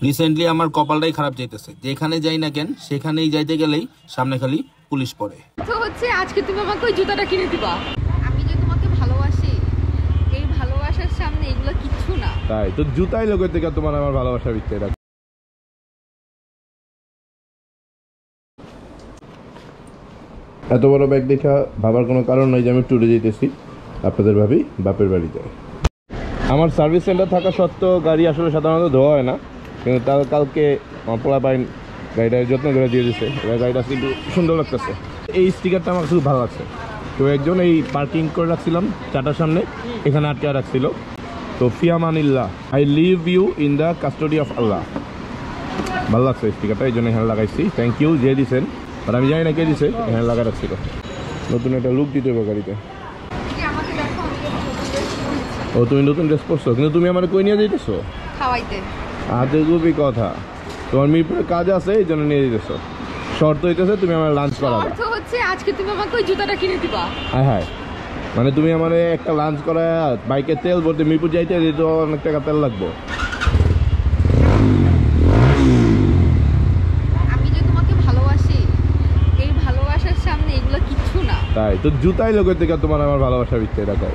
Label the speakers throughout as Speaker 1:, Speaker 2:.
Speaker 1: Recently আমার কপালটাই খারাপ যাইতেছে, যেখানে যাই না কেন সেখানেই যাইতে গেলেই সামনে খালি পুলিশ পড়ে।
Speaker 2: তো হচ্ছে আজকে তুমি আমাকে ওই জুতাটা কিনে দিবা। আমি যে তোমাকে ভালোবাসি, এই ভালোবাসার সামনে এগুলো কিচ্ছু না।
Speaker 3: তাই তো জুতাই লোকের থেকে তোমার আমার ভালোবাসা বিকতে রাখ। এত বড় ব্যাগ দেখা ভাবার কোনো কারণ নাই যে আমি ট্যুরে যেতেছি। আপনাদের ভাবি বাপের বাড়িতে। আমার সার্ভিস সেন্টার থাকা সত্ত্বেও গাড়ি আসলে সাধারণত ধোয়া হয় না, কিন্তু তার কালকে আমার পোলা পাইন গাড়িটা যত্ন করে দিয়ে দিচ্ছে। এবার গাড়িটা কিন্তু সুন্দর লাগতেছে। এই স্টিকারটা আমার খুব ভালো লাগছে। তো একজন এই পার্কিং করে রাখছিলাম চাটার সামনে, এখানে আটকে রাখছিল। তো ফিয়ামানিল্লাহ, I leave you in the custody of Allah. ভালো লাগছে স্টিকারটা, এই জন্য এখানে লাগাইছি। থ্যাংক ইউ যে দিছেন, আর আমি জানি না কে দিছে, এখানে লাগা রাখছিল। নতুন একটা লুক দিতে হবে গাড়িতে। ও তুমি নতুন ড্রেস পরছো, কিন্তু তুমি আমার কই নিয়ে যাইতেছো?
Speaker 2: খাওয়াইতে।
Speaker 3: আদে খুবই কথা, তোমার মিরপুরে কাজ আছে এই জন্য নিয়ে যেতেছো। শর্ত হইতেছে তুমি আমার লাঞ্চ করাবা।
Speaker 2: শর্ত হচ্ছে আজকে তুমি আমাকে ওই জুতাটা কিনে দিবা।
Speaker 3: হ্যাঁ হ্যাঁ, মানে তুমি আমার একটা লাঞ্চ করা, বাইকে তেল ভরতে মিরপুর যাইতে তো অনেক টাকা তেল লাগবো।
Speaker 2: আমি যে তোমাকে ভালোবাসি, এই ভালোবাসার সামনে এগুলো কিচ্ছু না।
Speaker 3: তাই তো জুতাই লোকের থেকে তোমার আমার ভালোবাসা বিকতে রাখো।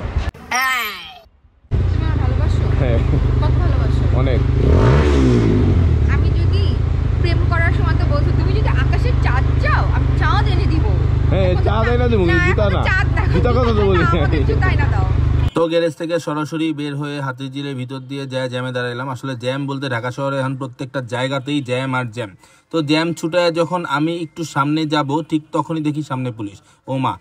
Speaker 2: তুমি আমার ভালোবাসো?
Speaker 3: হ্যাঁ।
Speaker 2: কত ভালোবাসো?
Speaker 3: অনেক।
Speaker 2: আমি যদি প্রেম করার সময় তো বলছো, তুমি যদি আকাশের চাঁদ চাও আমি চাঁদ এনে দিব।
Speaker 3: হ্যাঁ চাঁদ এনে দেবো, জুতা না। জুতা কথা তো বলি।
Speaker 2: জুতাই না দাও।
Speaker 1: তো গ্যারেজ থেকে সরাসরি বের হয়ে হাতিঝিলের ভিতর দিয়ে যায় জ্যামে দাঁড়াইলাম। আসলে জ্যাম বলতে ঢাকা শহরে এখন প্রত্যেকটা জায়গাতেই জ্যাম আর জ্যাম। তো জ্যাম ছুটায় যখন আমি একটু সামনে যাব, ঠিক তখনই দেখি সামনে পুলিশ। ও মা,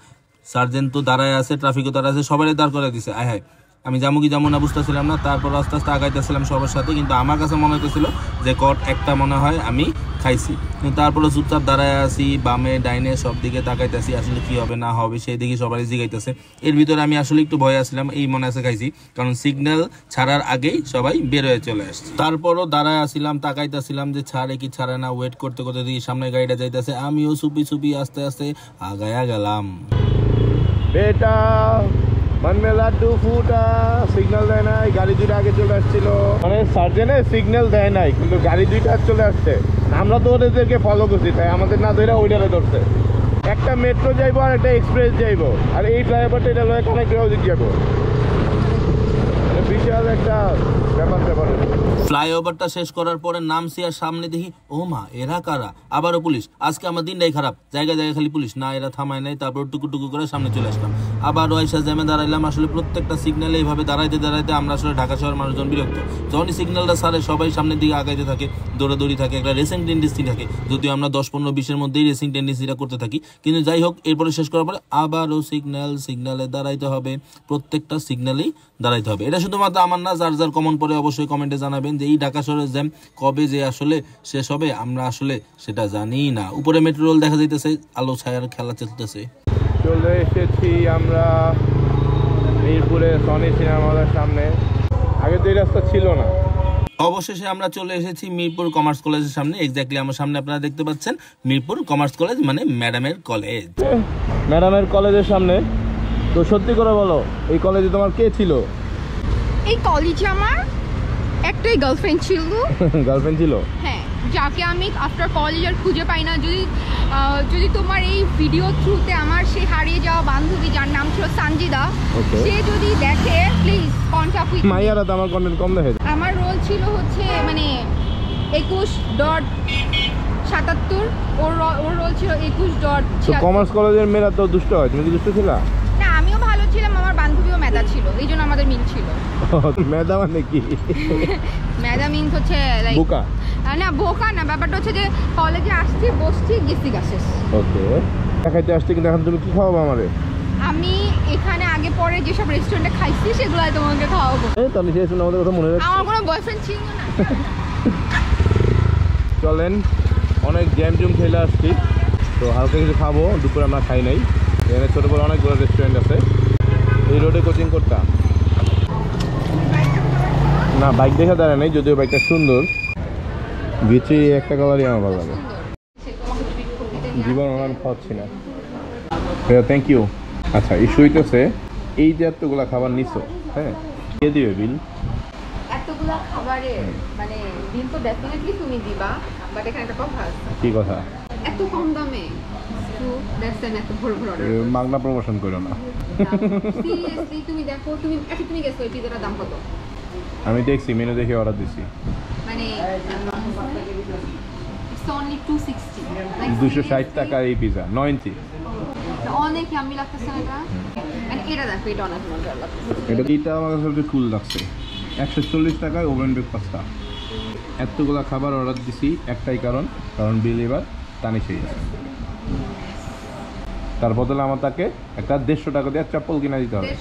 Speaker 1: সার্জেন্ট তো দাঁড়ায় আছে, ট্রাফিকও দাঁড়ায় আছে, সবাই দাঁড় করে দিছে। আয় হায়, আমি যাবো কি যাবো না বুঝতেছিলাম না। তারপর আস্তে আস্তে আগাইতেছিলাম সবার সাথে, কিন্তু আমার কাছে মনে হইতেছিল যে কট একটা মনে হয় আমি খাইছি। কিন্তু তারপরে চুপচাপ দাঁড়ায় আসি, বামে ডাইনে সব দিকে তাকাইতেছি, আসলে কি হবে না হবে সেই দিকে সবাই জিগাইতেছে। এর ভিতরে আমি আসলে একটু ভয় আসছিলাম, এই মনে আছে খাইছি, কারণ সিগন্যাল ছাড়ার আগেই সবাই বের হয়ে চলে আসছে। তারপরও দাঁড়ায় আসছিলাম, তাকাইতেছিলাম যে ছাড়ে কি ছাড়ে না। ওয়েট করতে করতে দেখি সামনে গাড়িটা যাইতেছে, আমিও চুপি চুপি আস্তে আস্তে আগায়া গেলাম।
Speaker 3: বেটা মন মে লাড্ডু ফুটা, সিগন্যাল দেয় নাই, গাড়ি দুইটা আগে চলে আসছিল। মানে সার্জেনে সিগন্যাল দেয় নাই, কিন্তু গাড়ি দুইটা চলে আসছে। আমরা তো ওদেরকে ফলো করছি, তাই আমাদের না ধরে ওইটারে ধরছে। একটা মেট্রো যাইবো আর একটা এক্সপ্রেস যাইবো, আর এই ড্রাইভারটা এটা লয়ে কানেক্ট হয়ে যাবো। বিশাল একটা ব্যাপার ব্যাপার।
Speaker 1: ফ্লাইওভারটা শেষ করার পরে নামছি আর সামনে দেখি, ও মা এরা কারা? আবারও পুলিশ। আজকে আমার দিনটাই খারাপ, জায়গায় জায়গায় খালি পুলিশ। না এরা থামায় নাই, তারপর টুকু টুকু করে সামনে চলে আসলাম। আবার ওয়াইসা জ্যামে দাঁড়াইলাম। আসলে প্রত্যেকটা সিগন্যালে এইভাবে দাঁড়াইতে দাঁড়াইতে আমরা আসলে ঢাকা শহরের মানুষজন বিরক্ত। যখনই সিগন্যালটা ছাড়ে সবাই সামনের দিকে আগাইতে থাকে, দৌড়াদৌড়ি থাকে, একটা রেসিং টেন্ডেন্সি থাকে। যদিও আমরা 10-15-20-এর মধ্যেই রেসিং টেন্ডেন্সিটা করতে থাকি, কিন্তু যাই হোক, এরপরে শেষ করার পরে আবারও সিগন্যালে দাঁড়াইতে হবে। প্রত্যেকটা সিগন্যালেই দাঁড়াইতে হবে। এটা শুধুমাত্র আমার না, যার যার কমন পড়ে অবশ্যই কমেন্টে জানাবেন যে এই ঢাকা শহরের জ্যাম কবে যে আসলে শেষ হবে আমরা আসলে সেটা জানি না। উপরে মেট্রো রেল দেখা যাইতেছে, আলো ছায়ার খেলা চলতেছে।
Speaker 3: চলে এসেছি আমরা মিরপুরে সনি সিনেমা হলের সামনে। আগে তো এই রাস্তা ছিল না।
Speaker 1: অবশেষে আমরা চলে এসেছি মিরপুর কমার্স কলেজের সামনে। এক্স্যাক্টলি আমার সামনে আপনারা দেখতে পাচ্ছেন মিরপুর কমার্স কলেজ, মানে ম্যাডামের কলেজ।
Speaker 3: ম্যাডামের কলেজের সামনে। তো সত্যি করে বলো, এই কলেজে তোমার কে ছিল?
Speaker 2: এই কলেজে আমার একটাই গার্লফ্রেন্ড ছিল।
Speaker 3: গার্লফ্রেন্ড ছিল?
Speaker 2: হ্যাঁ, যাকে আমি আফটার কলেজ আর খুঁজে পাই না। যদি তোমার এই ভিডিও থ্রুতে আমার সেই হারিয়ে যাওয়া বান্ধবী, যার নাম ছিল সঞ্জিদা, সে যদি দেখে প্লিজ কন্টাক্ট উইথ মি।
Speaker 3: মাইয়ারা তো আমার কন্টেন্ট কম দেখে।
Speaker 2: আমার রোল ছিল হচ্ছে মানে 21.77, ওর রোল ছিল 21.76।
Speaker 3: কমার্স কলেজের মেয়েরা তো দুষ্ট হয়, তুমি কি দুষ্ট ছিলা?
Speaker 2: না, আমিও ভালো ছিলাম, আমার বান্ধবীও মেধা ছিল, এই জন্য আমাদের মিল ছিল।
Speaker 3: মেধা মানে কি?
Speaker 2: মেধা মিন্স হচ্ছে লাইক
Speaker 3: বোকা
Speaker 2: না, বোকা না, ব্যাপারটা হচ্ছে যে কলেজে আসছি, বসছি, গেছি গাছে।
Speaker 3: ওকে, দেখাইতে আসছি, কিন্তু এখন তুমি কি খাওয়াবো আমারে?
Speaker 2: আমি এখানে আগে পরে যেসব রেস্টুরেন্টে খাইছি সেগুলো তোমাকে খাওয়াবো।
Speaker 3: তাহলে সেই শুনে আমাদের কথা মনে রাখছি।
Speaker 2: আমার কোনো বয়ফ্রেন্ড ছিল না।
Speaker 3: চলেন, অনেক জ্যাম জুম খেলে আসছি, তো হালকা কিছু খাবো। দুপুরে আমরা খাই নাই। এখানে ছোটো বড় অনেকগুলো রেস্টুরেন্ট আছে। এই রোডে কোচিং করতাম না, বাইক দেখে দাঁড়ায় নাই, যদিও বাইকটা সুন্দর। বিচে একটা কালারই আমার ভালো লাগে। জীবন আমি খাওয়াচ্ছি না। Thank you. আচ্ছা, ইস্যু হইতেছে এই যে এতগুলা খাবার নিছো, হ্যাঁ, কে দিবে বিল?
Speaker 2: এতগুলো এতগুলা খাবারে মানে বিল তো ডেফিনেটলি তুমি দিবা, বাট এখানে একটা কথা আছে।
Speaker 3: কি কথা?
Speaker 2: এত কম দামে এত বড় বড় অর্ডার
Speaker 3: মাগনা প্রমোশন করো না।
Speaker 2: সিরিয়াসলি তুমি দেখো, তুমি তুমি গেছো এই পিজাটার দাম কত?
Speaker 3: আমি দেখছি, মেনু দেখে অর্ডার দিছি।
Speaker 2: মানে it's only 260 like
Speaker 3: 260 টাকা এই পিজা 9 ইঞ্চি।
Speaker 2: অনেক ইয়াম্মি লাগতেছে এটা। মানে এটা দেখো, এটা অনেক মজা লাগতেছে।
Speaker 3: এটা আমার কাছে সবচেয়ে কুল লাগছে। 140 টাকায় ওভেন বেক পাস্তা। এতগুলা খাবার অর্ডার দিছি একটাই কারণ বিল এবার টানিছেই। তার বদলে আমার তাকে একটা 150 টাকা দিয়ে চপ্পল কিনা দিতে হবে।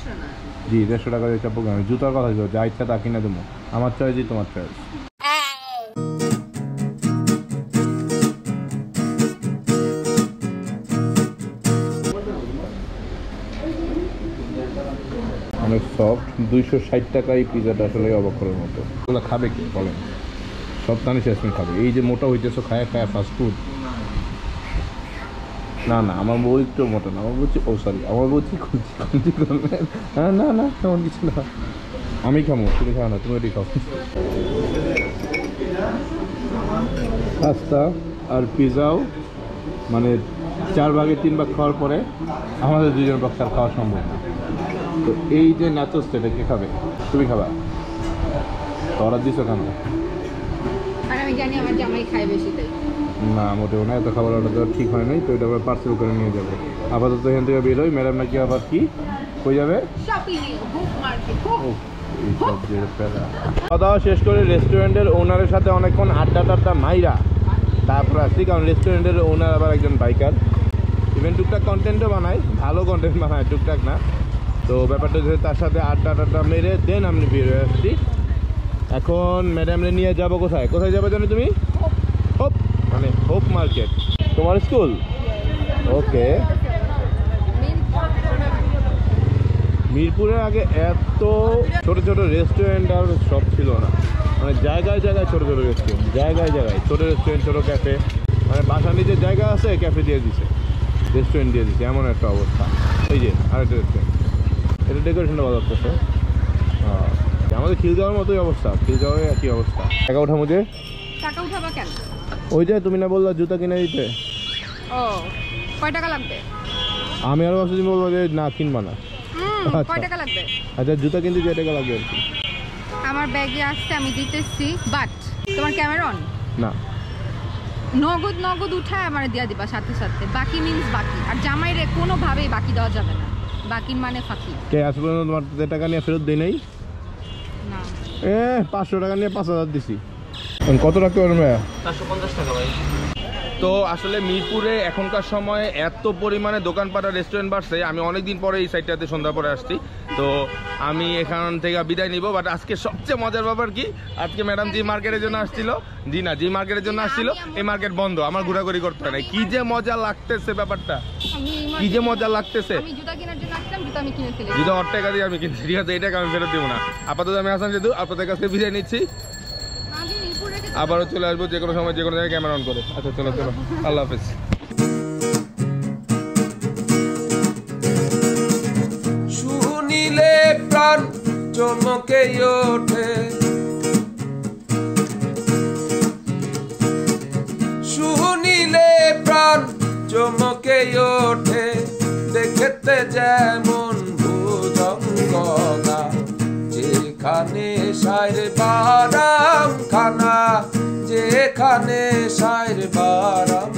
Speaker 3: জি 150 টাকা দিয়ে চপ্পল কিনা, জুতার কথা ছিল, যা ইচ্ছা তা কিনে দেবো। আমার চয়েসই তোমার চয়েস। অনেক সফট। 260 টাকা এই পিজাটা আসলে অবাক করার মতো। ওগুলো খাবে কি বলেন? সব টানি শেষ খাবে। এই যে মোটা হইতেছো খায়া ফাস্ট ফুড। না না, আমার বউ একটু মোটা না, আমার বলছি আমার বলছি না তেমন কিছু না। আমি খাবো, তুমি খাও না, তুমি ওটি খাও। পাস্তা আর পিজাও মানে 4 ভাগে 3 ভাগ খাওয়ার পরে আমাদের 2 জন পক্ষে আর খাওয়া সম্ভব না। তো এই যে নাচোস, এটা কে খাবে? তুমি খাবা? অর্ডার দিছো কেন?
Speaker 2: আর আমি জানি আমার জামাই খায় বেশি, তাই
Speaker 3: না মোটেও না, এত খাবার অর্ডার দেওয়া ঠিক হয় নাই। তো এটা আবার পার্সেল করে নিয়ে যাবো। আপাতত এখান থেকে বেরোই। ম্যাডাম নাকি আবার কি হয়ে যাবে, খাওয়া দাওয়া শেষ করে রেস্টুরেন্টের ওনারের সাথে অনেকক্ষণ আড্ডা মাইরা তারপর আসছি। কারণ রেস্টুরেন্টের ওনার আবার একজন বাইকার, ইভেন টুকটাক কন্টেন্টও বানায়, ভালো কন্টেন্ট বানায়, টুকটাক না। তো ব্যাপারটা হচ্ছে তার সাথে আড্ডা মেরে দেন আমি বের হয়ে আসছি। এখন ম্যাডামরে নিয়ে যাবো কোথায় যাবে জানো তুমি? হোপ, মানে হোপ মার্কেট। তোমার স্কুল? ওকে। মিরপুরের আগে এত ছোট ছোট রেস্টুরেন্ট আর সব ছিল না। মানে জায়গায় ছোট ছোট রেস্টুরেন্ট, জায়গায় ছোট রেস্টুরেন্ট, ছোট ক্যাফে। মানে বাসার নিজের জায়গা আছে, ক্যাফে দিয়ে দিছে, রেস্টুরেন্ট দিয়ে দিছে, এমন একটা অবস্থা। এই যে আরেকটা রেস্টুরেন্ট, এটা ডেকোরেশনটা ভালো লাগতেছে। হ্যাঁ, আমাদের খিলগাঁওয়ের মতোই অবস্থা, খিলগাঁওয়ে একই অবস্থা। টাকা উঠাবো যে?
Speaker 2: টাকা উঠাবা কেন?
Speaker 3: ওই যে তুমি না বললা জুতা কিনে দিতে।
Speaker 2: ও, কয় টাকা লাগবে?
Speaker 3: আমি আরো ভাবছি তুমি বলবো যে না কিনবা না।
Speaker 2: কয় টাকা লাগবে?
Speaker 3: আচ্ছা, জুতা কিনতে যে টাকা লাগবে আর কি।
Speaker 2: আমার ব্যাগে আসছে, আমি দিতেছি। বাট তোমার ক্যামেরা অন?
Speaker 3: না,
Speaker 2: নগদ উঠায় আমার দিয়া দিবা সাথে সাথে। বাকি মিন্স বাকি। আর জামাইরে কোনোভাবেই বাকি দেওয়া যাবে না। বাকি মানে ফাঁকি।
Speaker 3: কে আসলে তোমার টাকা নিয়ে ফেরত দেই নাই?
Speaker 2: না,
Speaker 3: 500 টাকা নিয়ে 5000 দিছি। কত রাখতে পারবেন ভাইয়া?
Speaker 1: 450 টাকা ভাই। তো আসলে মিরপুরে এখনকার সময় এত পরিমাণে দোকানপাট আর রেস্টুরেন্ট বাড়ছে, আমি অনেকদিন পরে এই সাইডটাতে সন্ধ্যার পরে আসছি। তো আমি এখান থেকে বিদায় নিব। বাট আজকে সবচেয়ে মজার ব্যাপার কি, আজকে ম্যাডাম জি মার্কেটের জন্য আসছিল। জি মার্কেটের জন্য আসছিল, এই মার্কেট বন্ধ, আমার ঘোরাঘুরি করতে হয় না। কি যে মজা লাগতেছে ব্যাপারটা, কি যে মজা লাগতেছে।
Speaker 2: আমি জুতা কেনার জন্য আসলাম, জুতা আমি কিনে ফেলেছি।
Speaker 3: জুতা 8 টাকা দিয়ে আমি কিনছি, ঠিক আছে, এটাকে আমি ফেরত দিব না। আপাতত আমি হাসান সেতু আপনাদের কাছে বিদায় নিচ্ছি। আবারও চলে আসবো যে কোনো সময়, যে কোনো জায়গায় ক্যামেরা অন করে। আচ্ছা চলো, আল্লাহ হাফেজ।
Speaker 4: শুনিলে প্রাণ চমকে ওঠে, শুনিলে প্রাণ চমকে ওঠে, দেখতে যেমন ভুজঙ্গনা, যেখানে সাইর বারাম খানা, যেখানে সাইর বারাম